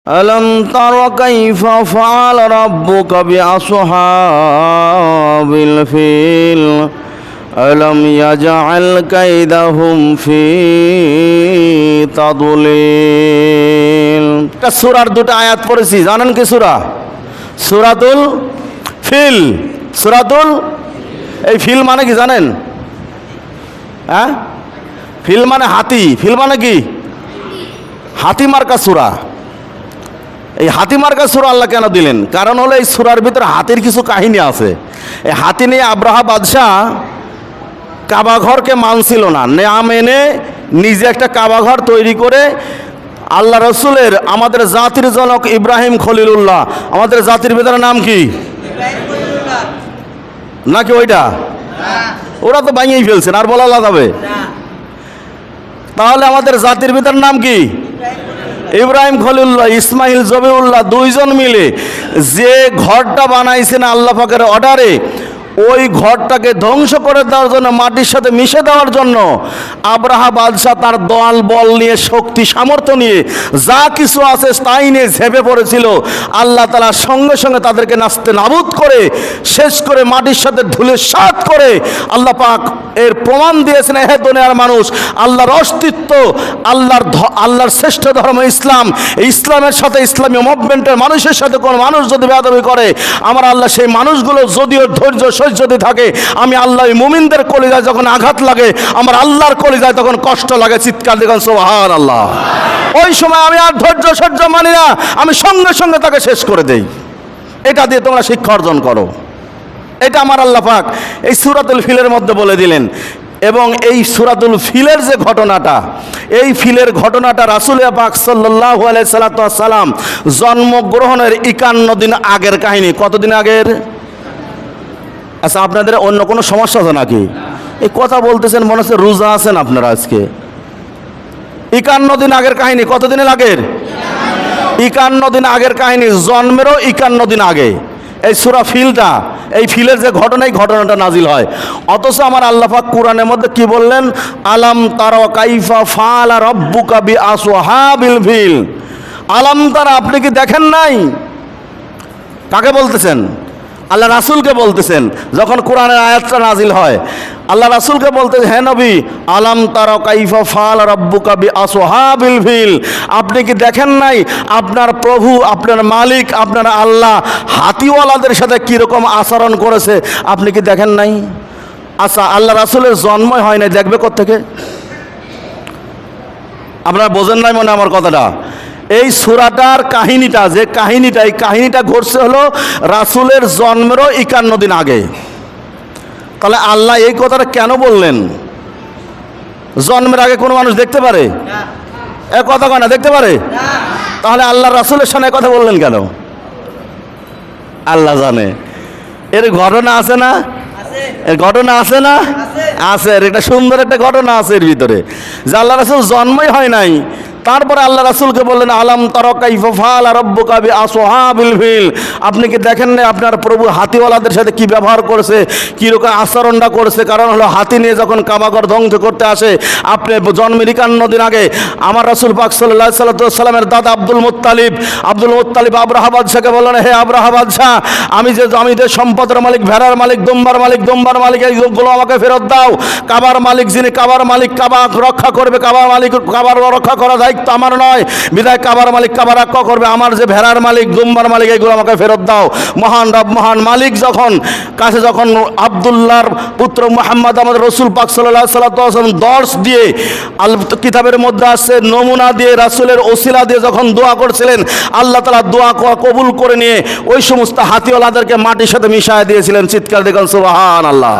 ألم تر كيف فعل ربك بأصحاب الفيل ألم يجعل كيدهم في تضليل। সূরার দুটো আয়াত পড়েছি, জানেন কি সূরা? সূরাতুল ফিল। সূরাতুল এই ফিল মানে কি জানেন? হ্যাঁ, ফিল মানে হাতি। ফিল মানে কি? হাতি মার্কা সূরা। এই হাতি মার্কা সূরা আল্লাহ কেন দিলেন? কারণ হলো এই সূরার ভিতরে হাতির কিছু কাহিনী আছে। এই হাতি নিয়ে আব্রাহা বাদশাহ কাবা ঘরকে মানছিল না, নেয়া মেনে নিজে একটা কাবা ঘর তৈরি করে আল্লাহ রসুলের, আমাদের জাতির জনক ইব্রাহিম খলিলুল্লাহ, আমাদের জাতির ভিতরে নাম কি নাকি ওইটা? ওরা তো ভাঙিয়েই ফেলছেন, আর বলা যাবে? তাহলে আমাদের জাতির ভিতরে নাম কি? ইব্রাহিম খলিলুল্লাহ, ইসমাইল জবিউল্লাহ, দুইজন মিলে যে ঘরটা বানাইছেন আল্লাহ পাকের অর্ডারে, ওই ঘরটাকে ধ্বংস করে দেওয়ার জন্য, মাটির সাথে মিশে দেওয়ার জন্য আব্রাহা বাদশাহ তার দল বল নিয়ে, শক্তি সামর্থ্য নিয়ে, যা কিছু আছে তাই নিয়ে ঝেঁপে পড়েছিল। আল্লাহ তাআলা সঙ্গে সঙ্গে তাদেরকে নাস্তে নাবুদ করে শেষ করে মাটির সাথে ধুলিসাৎ করে আল্লাহ পাক এর প্রমাণ দিয়েছেন, হে দুনিয়ার মানুষ, আল্লাহর অস্তিত্ব, আল্লাহর শ্রেষ্ঠ ধর্ম ইসলাম, ইসলামের সাথে, ইসলামী মুভমেন্টের মানুষের সাথে কোন মানুষ যদি বেয়াদবি করে, আমার আল্লাহ সেই মানুষগুলো যদিও ধৈর্য সহ্য যদি থাকে, আমি আল্লাহ মুমিনদের কলিজায় যখন আঘাত লাগে, আমার আল্লাহর কলিজায় তখন কষ্ট লাগে, চিৎকার দেখুন সুবহানাল্লাহ। ওই সময় আমি আর ধৈর্য সহ্য মানি না, আমি সঙ্গে সঙ্গে তাকে শেষ করে দেই। এটা দিয়ে তোমরা শিক্ষা অর্জন করো। এটা আমার আল্লাহ পাক এই সূরাতুল ফিলের মধ্যে বলে দিলেন। এবং এই সূরাতুল ফিলের যে ঘটনাটা, এই ফিলের ঘটনাটা রাসূল পাক সাল্লাল্লাহু আলাইহি সাল্লাম জন্মগ্রহণের 51 দিন আগের কাহিনী। কতদিন আগের? আচ্ছা, আপনাদের অন্য কোনো সমস্যা আছে নাকি? এই কথা বলতেছেন মনে হচ্ছে রোজা আছেন আপনারা আজকে। 51 দিন আগের কাহিনী। কতদিনের আগের? 51 দিন আগের কাহিনী, জন্মেরও 51 দিন আগে এই সূরা ফিলটা, এই ফিলের যে ঘটনা, এই ঘটনাটা নাজিল হয়। অথচ আমার আল্লাহ পাক কোরআনের মধ্যে কি বললেন? আলাম তারা কাইফা ফাআলা রাব্বুকা বিআসহাবিল ফিল। আলাম তারা, আপনি কি দেখেন নাই? কাকে বলতেছেন? আল্লাহ রাসূলকে বলতেছেন। যখন কোরআনের আয়াতটা নাজিল হয়, আল্লাহ রাসূলকে বলতেছেন, হে নবী, আলাম তারা কাইফা ফাআলা রাব্বুকা বিআসহাবিল ফিল, আপনি কি দেখেন নাই আপনার প্রভু, আপনার মালিক, আপনার আল্লাহ হাতিওয়ালাদের সাথে কীরকম আচরণ করেছে? আপনি কি দেখেন নাই? আচ্ছা, আল্লাহ রাসূলের জন্মই হয় নাই, দেখবে কোত্থেকে? আপনারা বোঝেন নাই মনে আমার কথাটা। এই সূরাটার কাহিনীটা, যে কাহিনীটা, এই কাহিনীটা ঘটছে হলো রাসূলের জন্মেরও 51 দিন আগে। তাহলে আল্লাহ এই কথাটা কেন বললেন? জন্মের আগে কোনো মানুষ দেখতে পারে? এ কথা কয় না, দেখতে পারে? তাহলে আল্লাহ রাসূলের সামনে কথা বললেন কেন? আল্লাহ জানে। এর ঘটনা আছে না? এর ঘটনা আছে না? আছে। এটা সুন্দর একটা ঘটনা আছে এর ভিতরে, যে আল্লাহ রাসূল জন্মই হয় নাই, তারপরে আল্লাহ রাসূলকে বললেন, আলাম তারা কাইফা ফাআলা রাব্বুকা বিআসহাবিল ফিল, আপনি কি দেখেন না আপনার প্রভু হাতিওয়ালাদের সাথে কি ব্যবহার করেছে, কীরকম আচরণটা করেছে? কারণ হলো হাতি নিয়ে যখন কাবাঘর ধ্বংস করতে আসে, আপনি জন্মের 51 দিন আগে আমার রাসূল পাক সাল্লাল্লাহু আলাইহি সাল্লামের দাদা আব্দুল মুত্তালিব আব্রাহা বাদশাকে বললেন, হে আব্রাহা বাদশাহ, আমি যে সম্পদের মালিক, ভেড়ার মালিক, দম্বার মালিক, এইগুলো আমাকে ফেরত দাও। কাবার মালিক যিনি, কাবার মালিক কাবা রক্ষা করবে, কাবার রক্ষা করা দায়িত্ব আমার নয়, বিদায় কাবার মালিক কাবা রক্ষা করবে। আমার যে ভেড়ার মালিক, দুম্বার মালিক, এগুলো আমাকে ফেরত দাও। মহান রব, মহান মালিক যখন আব্দুল্লাহর পুত্র মুহাম্মদ আমাদের রাসূল পাক সাল্লাল্লাহু আলাইহি ওয়াসাল্লাম দর্শ দিয়ে, কিতাবের মধ্যে আছে নমুনা দিয়ে, রাসূলের ওসিলা দিয়ে যখন দোয়া করছিলেন, আল্লাহ তাআলা দোয়া কবুল করে নিয়ে ওই সমস্ত হাতিওয়ালাদেরকে মাটির সাথে মিশিয়ে দিয়েছিলেন। চিৎকার দেখুন সুবহানাল্লাহ।